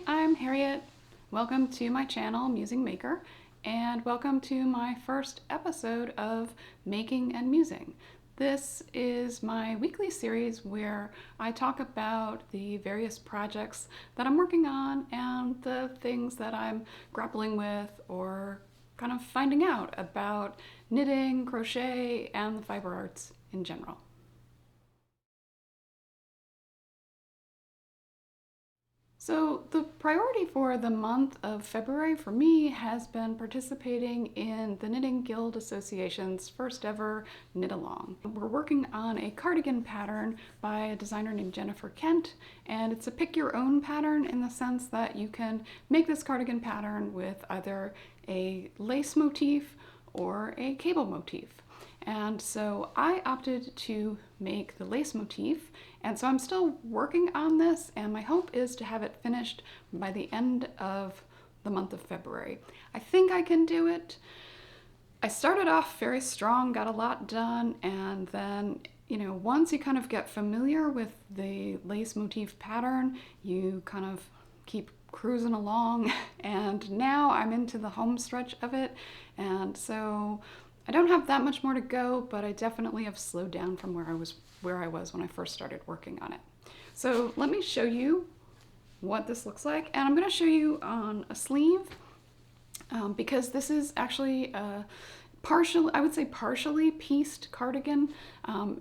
I'm Harriet. Welcome to my channel, Musing Maker, and welcome to my first episode of Making and Musing. This is my weekly series where I talk about the various projects that I'm working on and the things that I'm grappling with or kind of finding out about knitting, crochet, and the fiber arts in general. So the priority for the month of February for me has been participating in the Knitting Guild Association's first ever knit along. We're working on a cardigan pattern by a designer named Jennifer Kent, and it's a pick your own pattern in the sense that you can make this cardigan pattern with either a lace motif or a cable motif. And so I opted to make the lace motif, and so I'm still working on this, and my hope is to have it finished by the end of the month of February. I think I can do it. I started off very strong, got a lot done, and then, once you kind of get familiar with the lace motif pattern, you kind of keep cruising along, and now I'm into the home stretch of it, and so I don't have that much more to go, but I definitely have slowed down from where I was when I first started working on it. So let me show you what this looks like, and I'm going to show you on a sleeve because this is actually a partially pieced cardigan.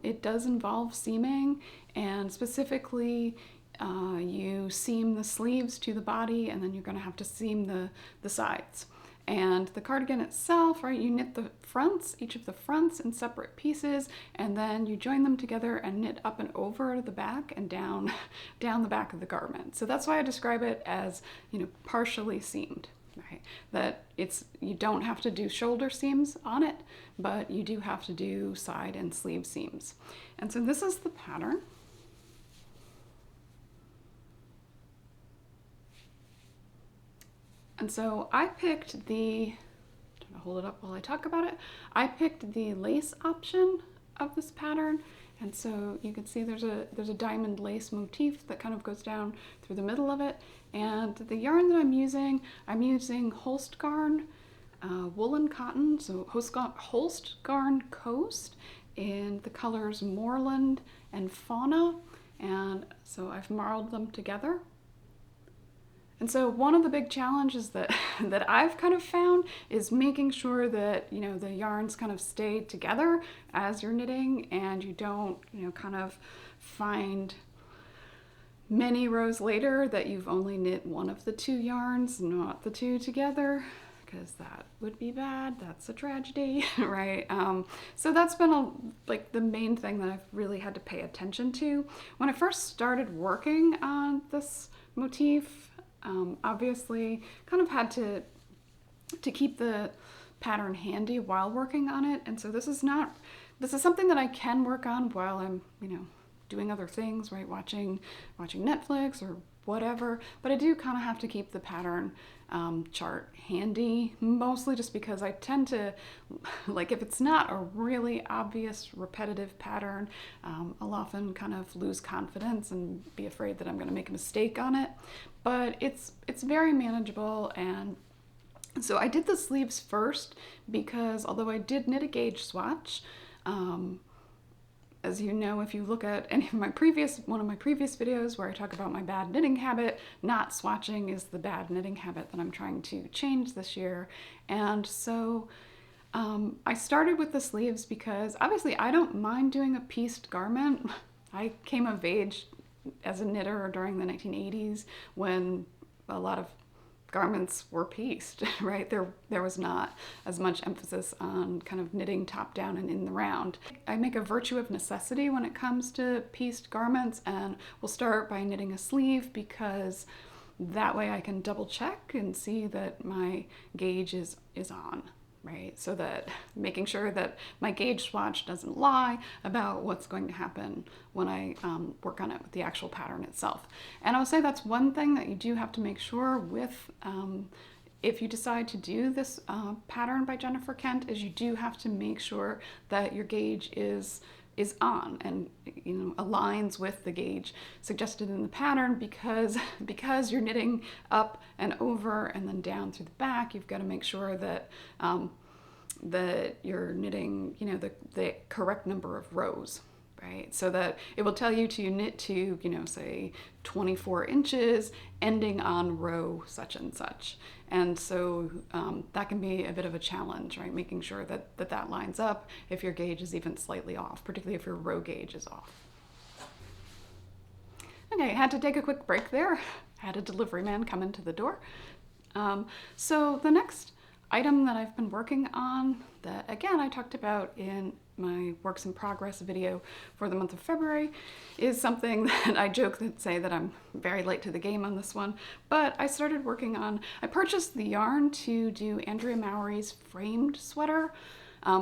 It does involve seaming, and specifically you seam the sleeves to the body, and then you're going to have to seam the sides. And the cardigan itself, right, you knit the fronts, each of the fronts in separate pieces, and then you join them together and knit up and over the back and down the back of the garment. So that's why I describe it as, partially seamed, right? That you don't have to do shoulder seams on it, but you do have to do side and sleeve seams. And so this is the pattern. And so I picked hold it up while I talk about it. I picked the lace option of this pattern. And so you can see there's a diamond lace motif that kind of goes down through the middle of it. And the yarn that I'm using Holstgarn woolen cotton, so Holstgarn Coast in the colors Moorland and Fauna. And so I've marled them together. And so one of the big challenges that I've kind of found is making sure that, the yarns kind of stay together as you're knitting, and you don't, kind of find many rows later that you've only knit one of the two yarns, not the two together, because that would be bad. That's a tragedy, right? So that's been the main thing that I've really had to pay attention to. When I first started working on this motif, obviously kind of had to keep the pattern handy while working on it. And so this is something that I can work on while I'm, doing other things, right? Watching Netflix or whatever. But I do kind of have to keep the pattern chart handy, mostly just because I tend to, if it's not a really obvious repetitive pattern, I'll often kind of lose confidence and be afraid that I'm going to make a mistake on it. But it's very manageable. And so I did the sleeves first because although I did knit a gauge swatch, as you know, if you look at one of my previous videos where I talk about my bad knitting habit, not swatching is the bad knitting habit that I'm trying to change this year. And so I started with the sleeves because obviously I don't mind doing a pieced garment. I came of age as a knitter during the 1980s when a lot of garments were pieced, right? There was not as much emphasis on kind of knitting top down and in the round. I make a virtue of necessity when it comes to pieced garments, and we'll start by knitting a sleeve because that way I can double check and see that my gauge is on, right? So that making sure that my gauge swatch doesn't lie about what's going to happen when I work on it with the actual pattern itself. And I'll say that's one thing that you do have to make sure with if you decide to do this pattern by Jennifer Kent, is you do have to make sure that your gauge is is on and aligns with the gauge suggested in the pattern, because you're knitting up and over and then down through the back. You've got to make sure that that you're knitting the correct number of rows, right? So that it will tell you to knit to say 24 inches ending on row such and such. And so that can be a bit of a challenge, right? Making sure that lines up if your gauge is even slightly off, particularly if your row gauge is off. Okay, I had to take a quick break there. Had a delivery man come into the door. So the next item that I've been working on, that again I talked about in my works in progress video for the month of February, is something that I joke that say that I'm very late to the game on this one, but I started working on, I purchased the yarn to do Andrea Mowry's framed sweater,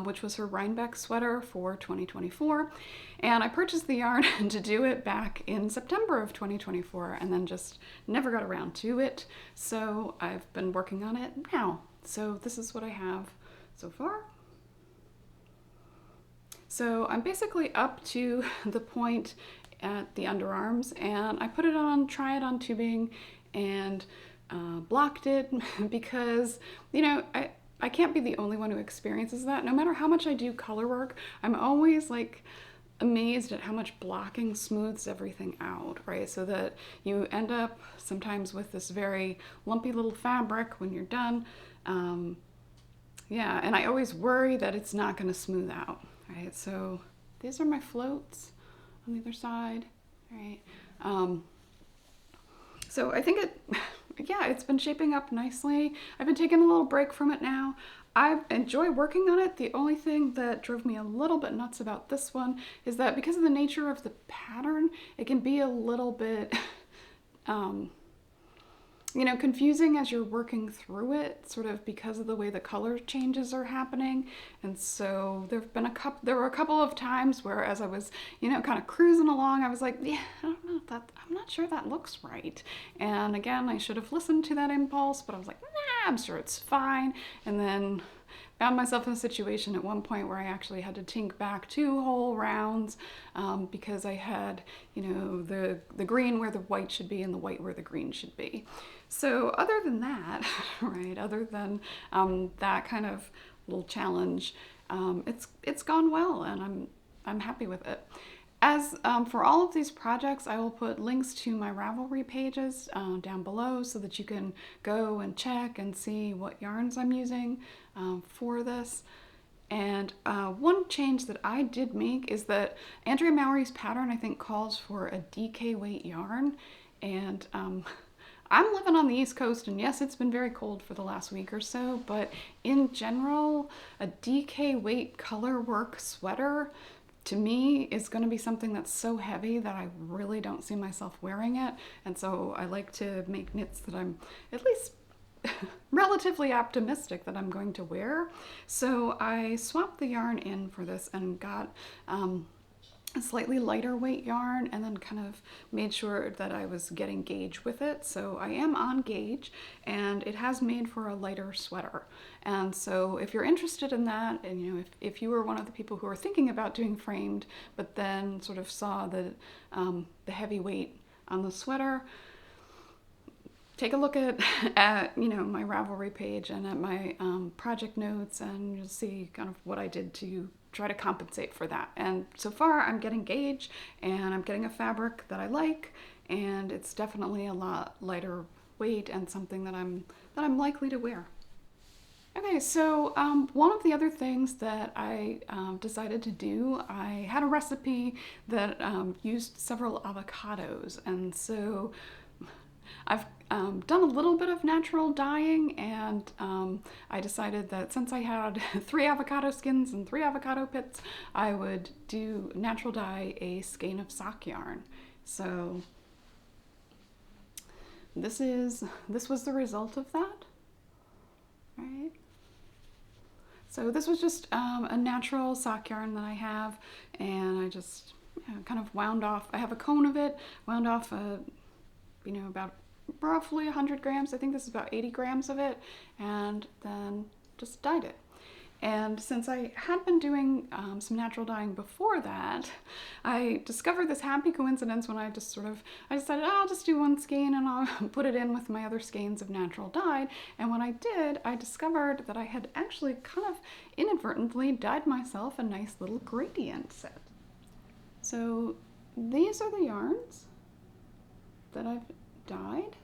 which was her Rhinebeck sweater for 2024. And I purchased the yarn to do it back in September of 2024 and then just never got around to it. So I've been working on it now. So this is what I have so far. So I'm basically up to the point at the underarms, and I put it on, try it on tubing, and blocked it because, I can't be the only one who experiences that. No matter how much I do color work, I'm always like amazed at how much blocking smooths everything out, right? So that you end up sometimes with this very lumpy little fabric when you're done. Yeah, and I always worry that it's not going to smooth out, right? So these are my floats on the other side, right? So I think it's been shaping up nicely. I've been taking a little break from it now. I enjoy working on it. The only thing that drove me a little bit nuts about this one is that because of the nature of the pattern, it can be a little bit confusing as you're working through it, sort of because of the way the color changes are happening. And so there were a couple of times where, as I was, kind of cruising along, I was like, yeah, I don't know, I'm not sure that looks right. And again, I should have listened to that impulse, but I was like, nah, I'm sure it's fine. And then found myself in a situation at one point where I actually had to tink back 2 whole rounds because I had, the green where the white should be and the white where the green should be. So other than that, right, other than that kind of little challenge, it's gone well, and I'm happy with it. As for all of these projects, I will put links to my Ravelry pages down below so that you can go and check and see what yarns I'm using for this. And one change that I did make is that Andrea Mowry's pattern, I think, calls for a DK weight yarn. And I'm living on the East Coast, and yes, it's been very cold for the last week or so, but in general, a DK weight color work sweater to me is going to be something that's so heavy that I really don't see myself wearing it. And so I like to make knits that I'm at least relatively optimistic that I'm going to wear. So I swapped the yarn in for this and got a slightly lighter weight yarn, and then kind of made sure that I was getting gauge with it. So I am on gauge, and it has made for a lighter sweater. And so if you're interested in that, and if you were one of the people who are thinking about doing framed, but then sort of saw the heavy weight on the sweater, take a look at my Ravelry page and at my project notes, and you'll see kind of what I did to try to compensate for that. And so far I'm getting gauge, and I'm getting a fabric that I like, and it's definitely a lot lighter weight and something that I'm likely to wear. Okay, so one of the other things that I decided to do, I had a recipe that used several avocados, and so I've done a little bit of natural dyeing, and I decided that since I had 3 avocado skins and 3 avocado pits, I would do natural dye a skein of sock yarn. So this was the result of that, right? So this was just a natural sock yarn that I have, and I just kind of wound off. I have a cone of it, wound off about roughly 100 grams. I think this is about 80 grams of it, and then just dyed it. And since I had been doing some natural dyeing before that, I discovered this happy coincidence when I decided, oh, I'll just do one skein and I'll put it in with my other skeins of natural dye. And when I did, I discovered that I had actually kind of inadvertently dyed myself a nice little gradient set. So these are the yarns that I've dyed,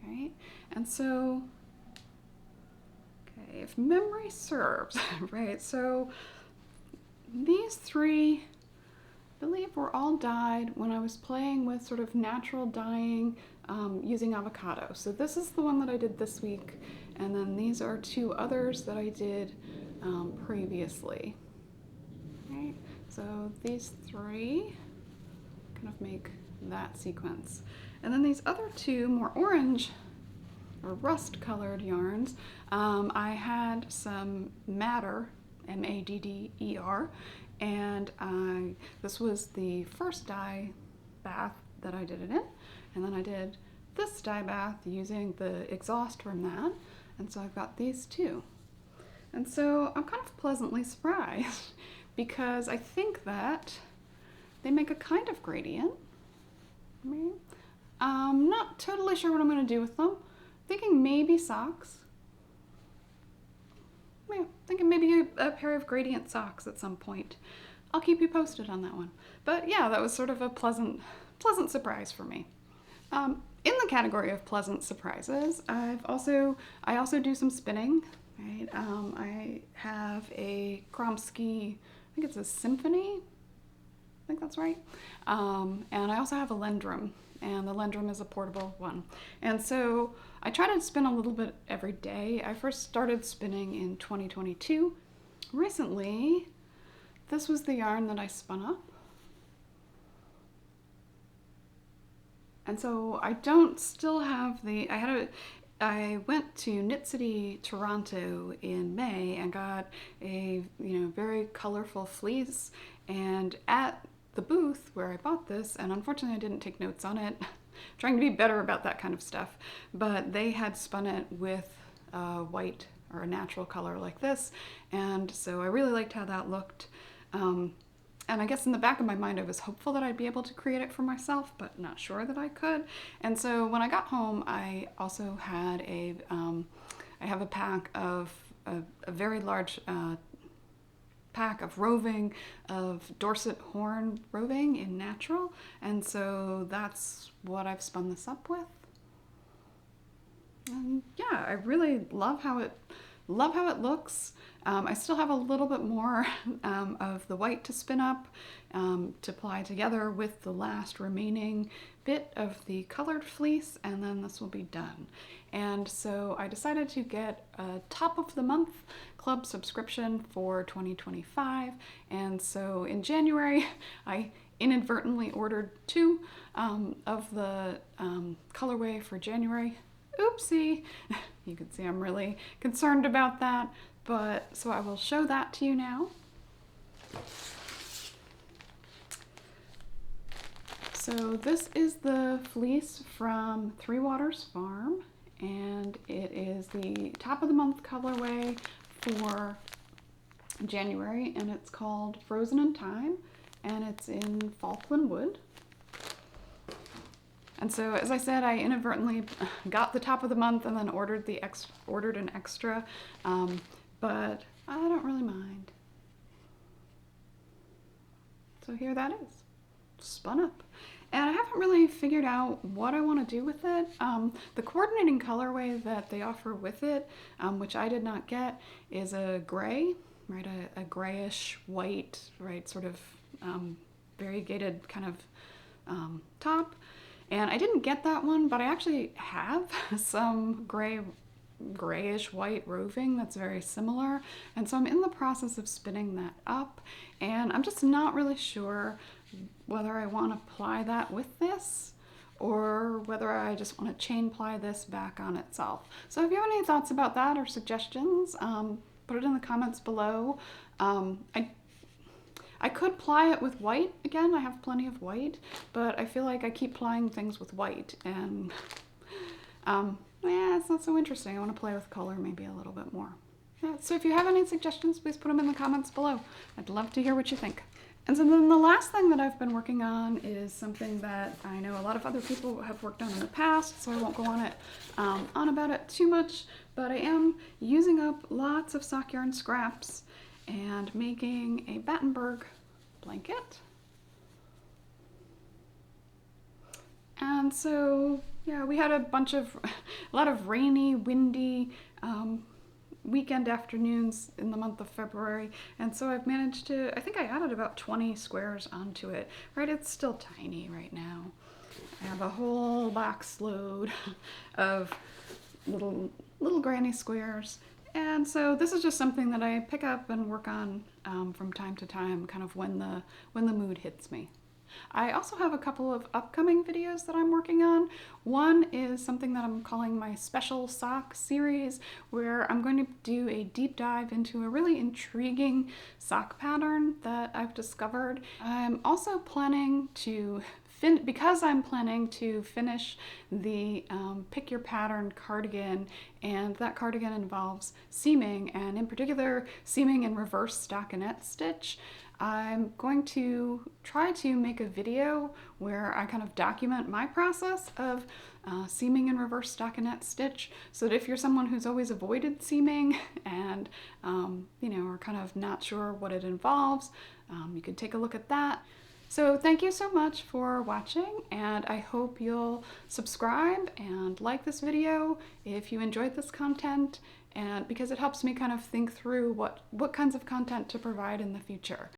right? And so, okay, if memory serves, right, so these three, I believe, were all dyed when I was playing with sort of natural dyeing using avocado. So this is the one that I did this week, and then these are two others that I did previously, right? So these three kind of make that sequence. And then these other two more orange or rust colored yarns, I had some madder, M-A-D-D-E-R, and this was the first dye bath that I did it in, and then I did this dye bath using the exhaust from that, and so I've got these two. And so I'm kind of pleasantly surprised because I think that they make a kind of gradient. Right? I'm not totally sure what I'm going to do with them. Thinking maybe socks. Yeah, thinking maybe a pair of gradient socks at some point. I'll keep you posted on that one. But yeah, that was sort of a pleasant surprise for me. In the category of pleasant surprises, I also do some spinning. Right? I have a Kromsky, I think it's a Symphony. I think that's right. And I also have a Lendrum, and the Lendrum is a portable one. And so I try to spin a little bit every day. I first started spinning in 2022. Recently, this was the yarn that I spun up. And so I don't still have the, I went to Knit City, Toronto in May and got a very colorful fleece, and at the booth where I bought this, and unfortunately I didn't take notes on it, trying to be better about that kind of stuff, but they had spun it with white or a natural color like this, and so I really liked how that looked. And I guess in the back of my mind I was hopeful that I'd be able to create it for myself, but not sure that I could. And so when I got home, I also had I have a pack of a very large pack of roving, of Dorset horn roving in natural, and so that's what I've spun this up with. And yeah, I really love how it looks. I still have a little bit more of the white to spin up to apply together with the last remaining bit of the colored fleece, and then this will be done. And so I decided to get a top of the month club subscription for 2025, and so in January I inadvertently ordered two of the colorway for January. Oopsie! You can see I'm really concerned about that, but so I will show that to you now. So this is the fleece from Three Waters Farm, and it is the top of the month colorway for January, and it's called Frozen in Time, and it's in Falkland Wood. And so, as I said, I inadvertently got the top of the month and then ordered an extra, but I don't really mind. So here that is, spun up. And I haven't really figured out what I want to do with it. The coordinating colorway that they offer with it, which I did not get, is a gray, right? A grayish white, right? Sort of variegated kind of top. And I didn't get that one, but I actually have some grayish white roving that's very similar. And so I'm in the process of spinning that up, and I'm just not really sure whether I want to ply that with this or whether I just want to chain ply this back on itself. So if you have any thoughts about that or suggestions, put it in the comments below. I could ply it with white again. I have plenty of white, but I feel like I keep plying things with white, and yeah, it's not so interesting. I want to play with color maybe a little bit more. Yeah, so if you have any suggestions, please put them in the comments below. I'd love to hear what you think. And so then the last thing that I've been working on is something that I know a lot of other people have worked on in the past, so I won't go on about it too much, but I am using up lots of sock yarn scraps and making a Battenberg blanket. And so, yeah, we had a lot of rainy, windy weekend afternoons in the month of February, and so I've managed to, I think I added about 20 squares onto it, right? It's still tiny right now. I have a whole box load of little granny squares, and so this is just something that I pick up and work on from time to time, kind of when the mood hits me. I also have a couple of upcoming videos that I'm working on. One is something that I'm calling my Special Sock series, where I'm going to do a deep dive into a really intriguing sock pattern that I've discovered. I'm also planning to because I'm planning to finish the Pick Your Pattern cardigan, and that cardigan involves seaming, and in particular seaming in reverse stockinette stitch. I'm going to try to make a video where I kind of document my process of seaming in reverse stockinette stitch, so that if you're someone who's always avoided seaming and you know, are kind of not sure what it involves, you could take a look at that. So thank you so much for watching, and I hope you'll subscribe and like this video if you enjoyed this content, and because it helps me kind of think through what kinds of content to provide in the future.